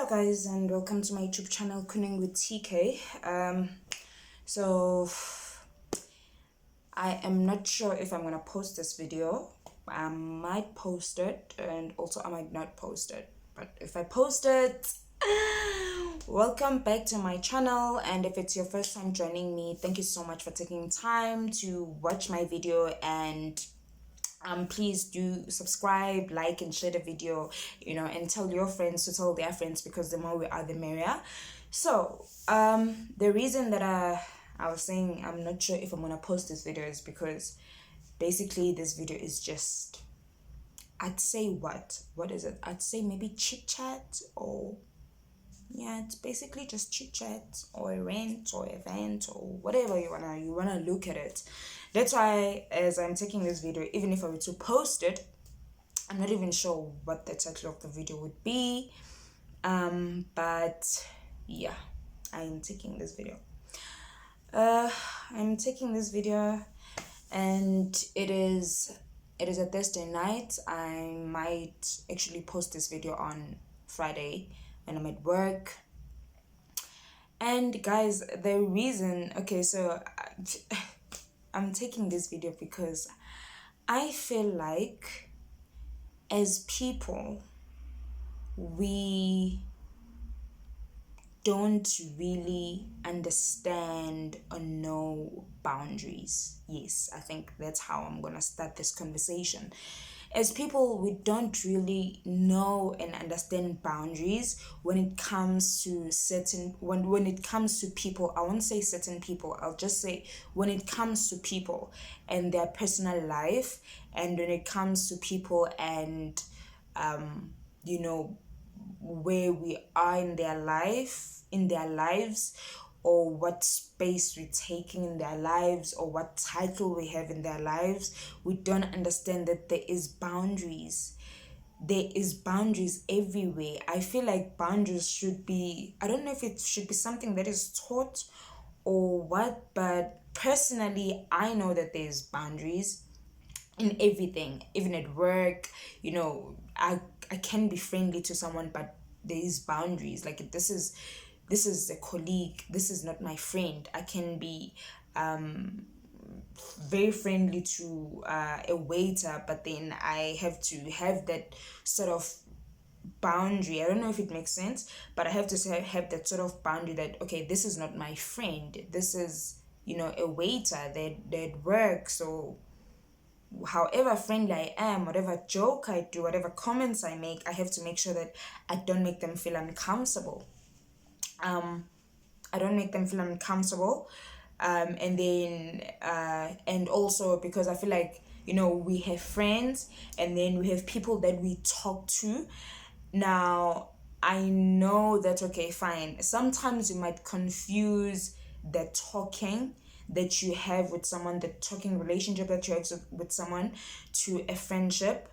Hello guys and welcome to my YouTube channel Cooning with TK. So I am not sure if I'm gonna post this video. I might post it and also I might not post it. But if I post it, welcome back to my channel, and if it's your first time joining me, thank you so much for taking time to watch my video, and please do subscribe, like, and share the video, and tell your friends to tell their friends, because the more we are, the merrier. So the reason that I was saying I'm not sure if I'm gonna post this video is because basically this video is just, I'd say what is it, I'd say maybe chit chat, or yeah, it's basically just chit chat or a rant or event or whatever you wanna look at it. That's why, as I'm taking this video, even if I were to post it, I'm not even sure what the title of the video would be. But yeah, I'm taking this video. And it is a Thursday night. I might actually post this video on Friday when I'm at work. And guys, the reason, okay, so I'm taking this video because I feel like as people, we don't really understand or know boundaries. Yes, I think that's how I'm gonna start this conversation. As people, we don't really know and understand boundaries when it comes to when it comes to people. I won't say certain people, I'll just say when it comes to people and their personal life, and when it comes to people and where we are in their lives, or what space we're taking in their lives, or what title we have in their lives. We don't understand that there is boundaries everywhere. I feel like boundaries should be, I don't know if it should be something that is taught or what, but personally I know that there's boundaries in everything, even at work. I can be friendly to someone, but there is boundaries. Like, this is a colleague, this is not my friend. I can be very friendly to a waiter, but then I have to have that sort of boundary. I don't know if it makes sense, but I have to have that sort of boundary that, okay, this is not my friend, this is a waiter that works. So however friendly I am, whatever joke I do, whatever comments I make, I have to make sure that I don't make them feel uncomfortable. I don't make them feel uncomfortable. And then and also because I feel like, we have friends, and then we have people that we talk to. Now, I know that, okay, fine, sometimes you might confuse the talking that you have with someone, the talking relationship that you have with someone, to a friendship.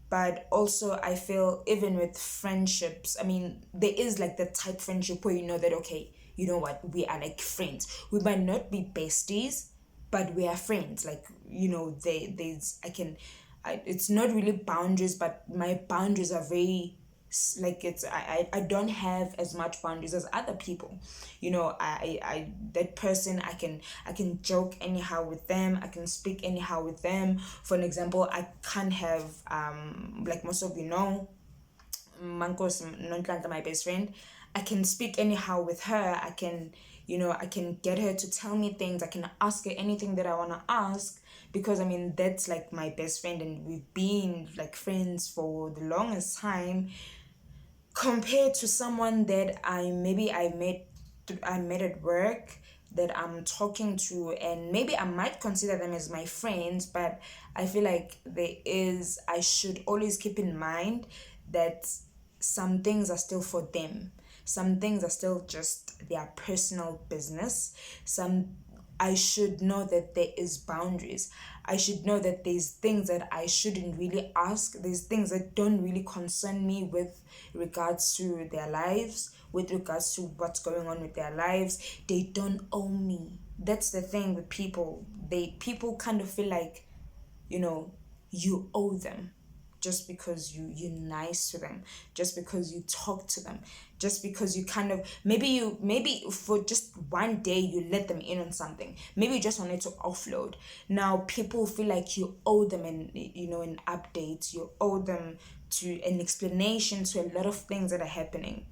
But also I feel even with friendships, I mean, there is like the type friendship where you know that, okay, you know what, we are like friends. We might not be besties, but we are friends. Like, it's not really boundaries, but my boundaries are very, like, I don't have as much boundaries as other people. I that person, I can joke anyhow with them, I can speak anyhow with them. For an example, I can't have like most of Mankos Nontlanta, my best friend. I can speak anyhow with her. I can get her to tell me things. I can ask her anything that I want to ask, because I mean, that's like my best friend, and we've been like friends for the longest time, compared to someone that I met at work, that I'm talking to, and maybe I might consider them as my friends, but I feel like I should always keep in mind that some things are still for them. Some things are still just their personal business. I should know that there is boundaries. I should know that there's things that I shouldn't really ask. There's things that don't really concern me with regards to their lives, with regards to what's going on with their lives. They don't owe me. That's the thing with people. People kind of feel like, you owe them. just because you're nice to them, just because you talk to them, just because you kind of maybe for just one day you let them in on something, maybe you just wanted to offload. Now people feel like you owe them an update, you owe them to an explanation to a lot of things that are happening,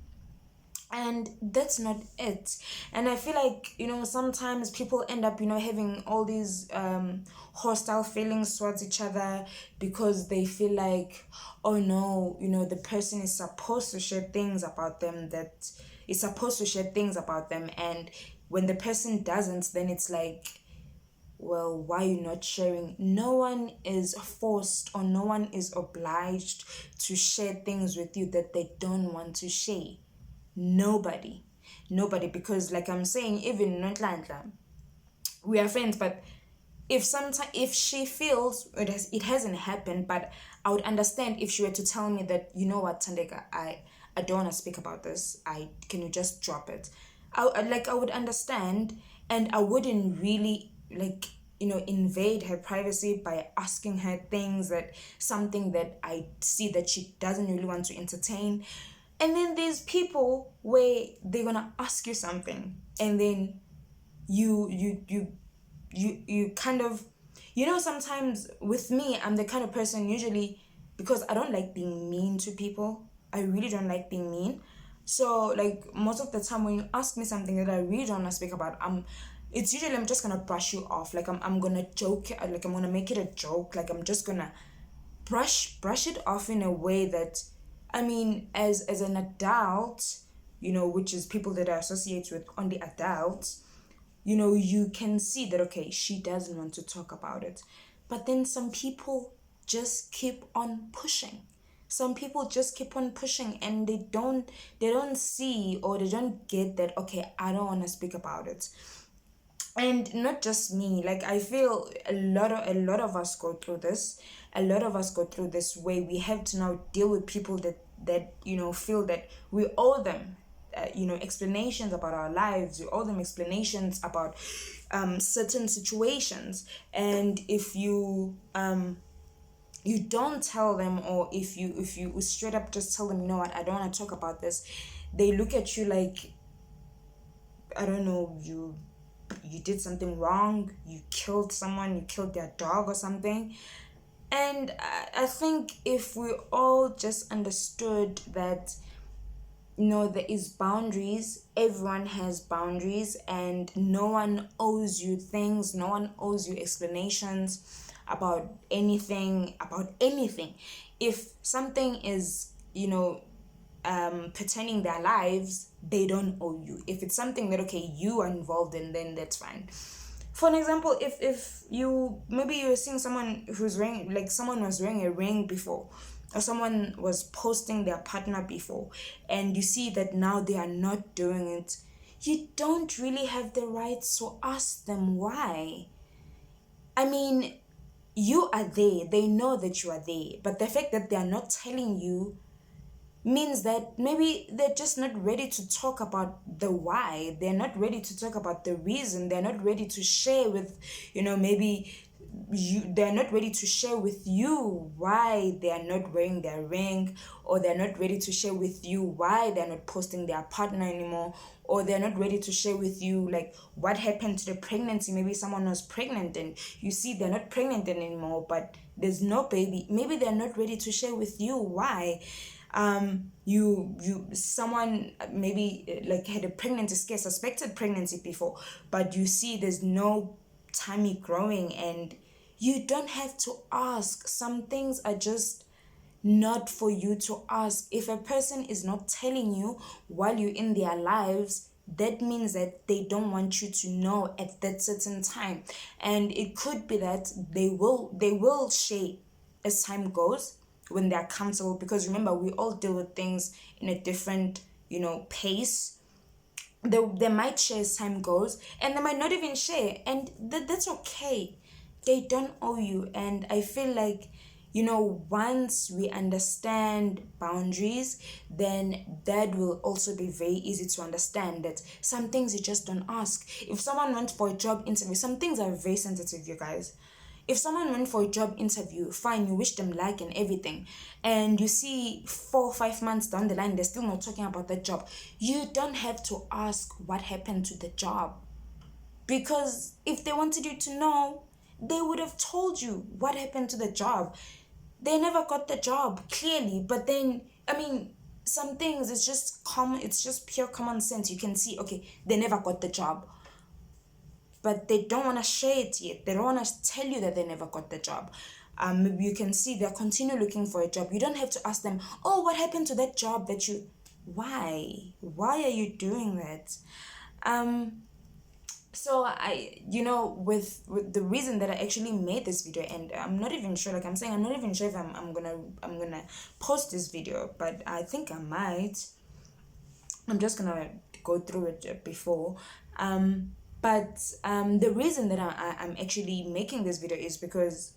and that's not it. And I feel like sometimes people end up having all these hostile feelings towards each other because they feel like, oh no, the person is supposed to share things about them, that is supposed to share things about them, and when the person doesn't, then it's like, well, why are you not sharing? No one is forced or no one is obliged to share things with you that they don't want to share. Nobody. Nobody. Because like I'm saying, even Nontlantla, we are friends, but if she feels it hasn't happened, but I would understand if she were to tell me that, you know what, Tandeka, I don't want to speak about this. Can you just drop it? I would understand, and I wouldn't really like invade her privacy by asking her things, that something that I see that she doesn't really want to entertain. And then there's people where they're gonna ask you something, and then you kind of, sometimes with me, I'm the kind of person usually, because I don't like being mean to people. I really don't like being mean. So like most of the time when you ask me something that I really don't want to speak about, it's usually I'm just gonna brush you off. Like I'm gonna joke, like I'm gonna make it a joke. Like I'm just gonna brush it off in a way that, I mean, as an adult, which is people that I associate with only adults, you can see that, okay, she doesn't want to talk about it. But then some people just keep on pushing. Some people just keep on pushing, and they don't see, or they don't get that, okay, I don't want to speak about it. And not just me, like I feel a lot of us go through this. A lot of us go through this, where we have to now deal with people that feel that we owe them explanations about our lives. We owe them explanations about certain situations. And if you don't tell them, or if you straight up just tell them, you know what, I don't want to talk about this, they look at you like, I don't know, you did something wrong, you killed someone, you killed their dog or something. And I think if we all just understood that, there is boundaries, everyone has boundaries, and no one owes you things, no one owes you explanations about anything. If something is pertaining their lives, they don't owe you. If it's something that, okay, you are involved in, then that's fine. For an example, if you maybe you're seeing someone who's wearing, like someone was wearing a ring before, or someone was posting their partner before, and you see that now they are not doing it, you don't really have the right to ask them why. I mean, you are there, they know that you are there, but the fact that they are not telling you means that maybe they're just not ready to talk about the why. They're not ready to talk about the reason. They're not ready to share with, maybe they're not ready to share with you why they are not wearing their ring, or they're not ready to share with you why they're not posting their partner anymore, or they're not ready to share with you like what happened to the pregnancy. Maybe someone was pregnant and you see they're not pregnant anymore, but there's no baby. Maybe they're not ready to share with you why. Someone maybe like had a pregnancy scare, suspected pregnancy before, but you see there's no tummy growing, and you don't have to ask. Some things are just not for you to ask. If a person is not telling you while you're in their lives, that means that they don't want you to know at that certain time. And it could be that they will share as time goes, when they're comfortable, because remember, we all deal with things in a different pace. They might share as time goes, and they might not even share, and that's okay. They don't owe you. And I feel like, once we understand boundaries, then that will also be very easy to understand that some things you just don't ask. If someone went for a job interview, some things are very sensitive, you guys. If someone went for a job interview, fine, you wish them luck and everything, and you see 4 or 5 months down the line they're still not talking about that job, you don't have to ask what happened to the job. Because if they wanted you to know, they would have told you what happened to the job. They never got the job, clearly. But then, I mean, some things, it's just common, it's just pure common sense. You can see, okay, they never got the job, but they don't want to share it yet. They don't want to tell you that they never got the job. Maybe you can see they're continue looking for a job. You don't have to ask them, oh, what happened to that job that you... Why are you doing that? So with the reason that I actually made this video, and I'm not even sure, like I'm saying, I'm not even sure if I'm gonna post this video, but I think I might. I'm just gonna go through it before. But the reason that I'm actually making this video is because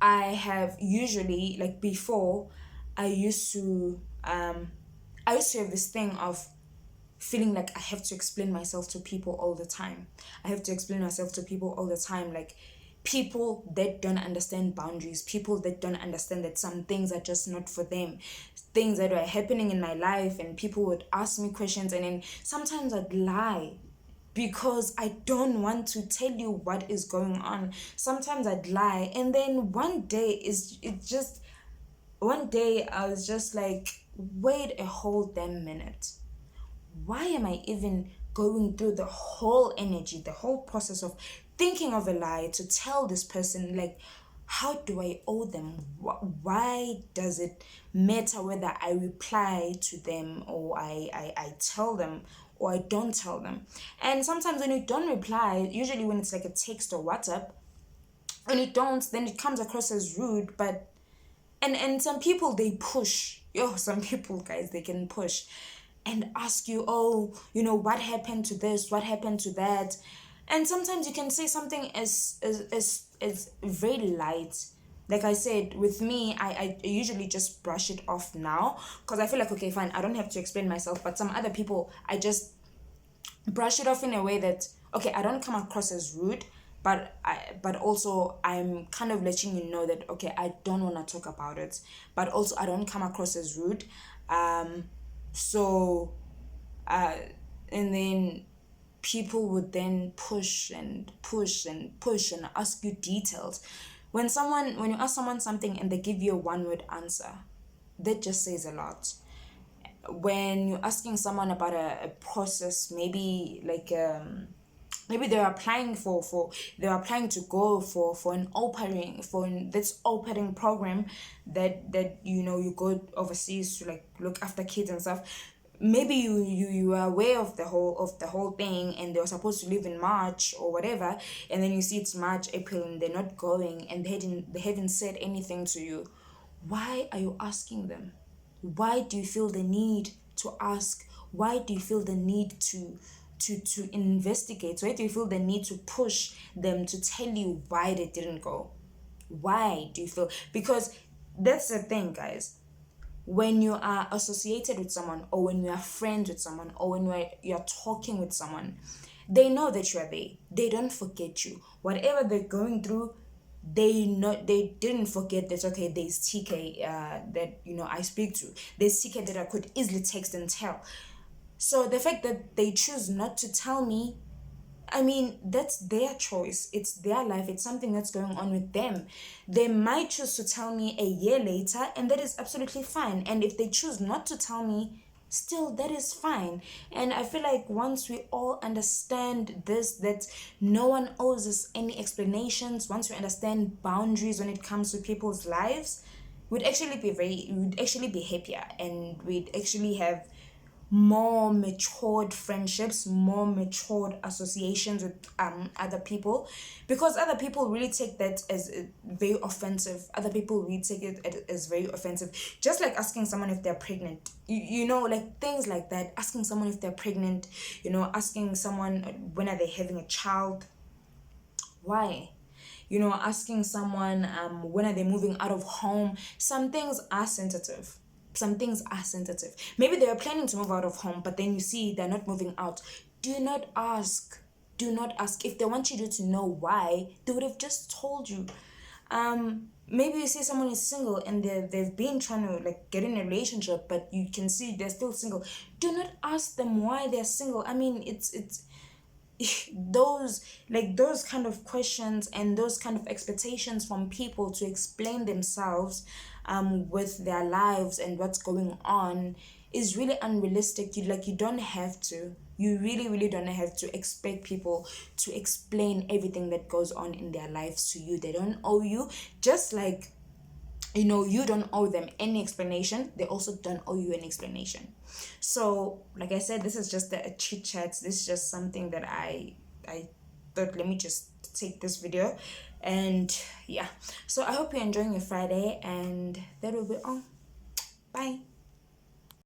I have usually, like before, I used to have this thing of feeling like I have to explain myself to people all the time. I have to explain myself to people all the time. Like people that don't understand boundaries, people that don't understand that some things are just not for them, things that are happening in my life, and people would ask me questions, and then sometimes I'd lie because I don't want to tell you what is going on. Sometimes I'd lie, and then one day I was just like, wait a whole damn minute. Why am I even going through the whole energy, the whole process of thinking of a lie to tell this person? Like, how do I owe them? Why does it matter whether I reply to them, or I tell them, or I don't tell them? And sometimes when you don't reply, usually when it's like a text or WhatsApp, when you don't, then it comes across as rude. But and some people, they push. Some people, guys, they can push and ask you, oh, what happened to this, what happened to that. And sometimes you can say something as very light. Like I said, with me, I usually just brush it off now, because I feel like, okay, fine, I don't have to explain myself. But some other people, I just brush it off in a way that, okay, I don't come across as rude, but also I'm kind of letting you know that, okay, I don't want to talk about it, but also I don't come across as rude. So and then people would then push and push and push and ask you details. When you ask someone something and they give you a one-word answer, that just says a lot. When you're asking someone about a process, maybe like maybe they're applying to go for an this operating program that you go overseas to like look after kids and stuff. Maybe you are aware of the whole thing, and they were supposed to leave in March or whatever, and then you see it's March, April, and they're not going, and they haven't said anything to you. Why are you asking them? Why do you feel the need to ask? Why do you feel the need to investigate? Why do you feel the need to push them to tell you why they didn't go? Why do you feel? Because that's the thing, guys. When you are associated with someone, or when you are friends with someone, or when you're talking with someone, they know that you are there. They don't forget you. Whatever they're going through, they didn't forget that, okay, there's TK that I speak to. There's TK that I could easily text and tell. So the fact that they choose not to tell me, I mean, that's their choice. It's their life. It's something that's going on with them. They might choose to tell me a year later, and that is absolutely fine. And if they choose not to tell me, still, that is fine. And I feel like once we all understand this, that no one owes us any explanations, once we understand boundaries when it comes to people's lives, we'd actually be happier, and we'd actually have more matured friendships, more matured associations with other people, because other people really take that as very offensive. Other people really take it as very offensive. Just like asking someone if they're pregnant, like things like that. Asking someone if they're pregnant, asking someone when are they having a child. Why? Asking someone when are they moving out of home. Some things are sensitive. Maybe they are planning to move out of home, but then you see they're not moving out. Do not ask. do not ask. If they wanted you to know why, they would have just told you. Maybe you see someone is single and they've been trying to like get in a relationship, but you can see they're still single. Do not ask them why they're single. I mean, it's those kind of questions and those kind of expectations from people to explain themselves with their lives and what's going on is really unrealistic. You don't have to. You really, really don't have to expect people to explain everything that goes on in their lives to you. They don't owe you. Just like, you don't owe them any explanation, they also don't owe you an explanation. So like I said, this is just a chit chat. This is just something that I thought, let me just take this video. And yeah, so I hope you're enjoying your Friday, and that will be all. Bye.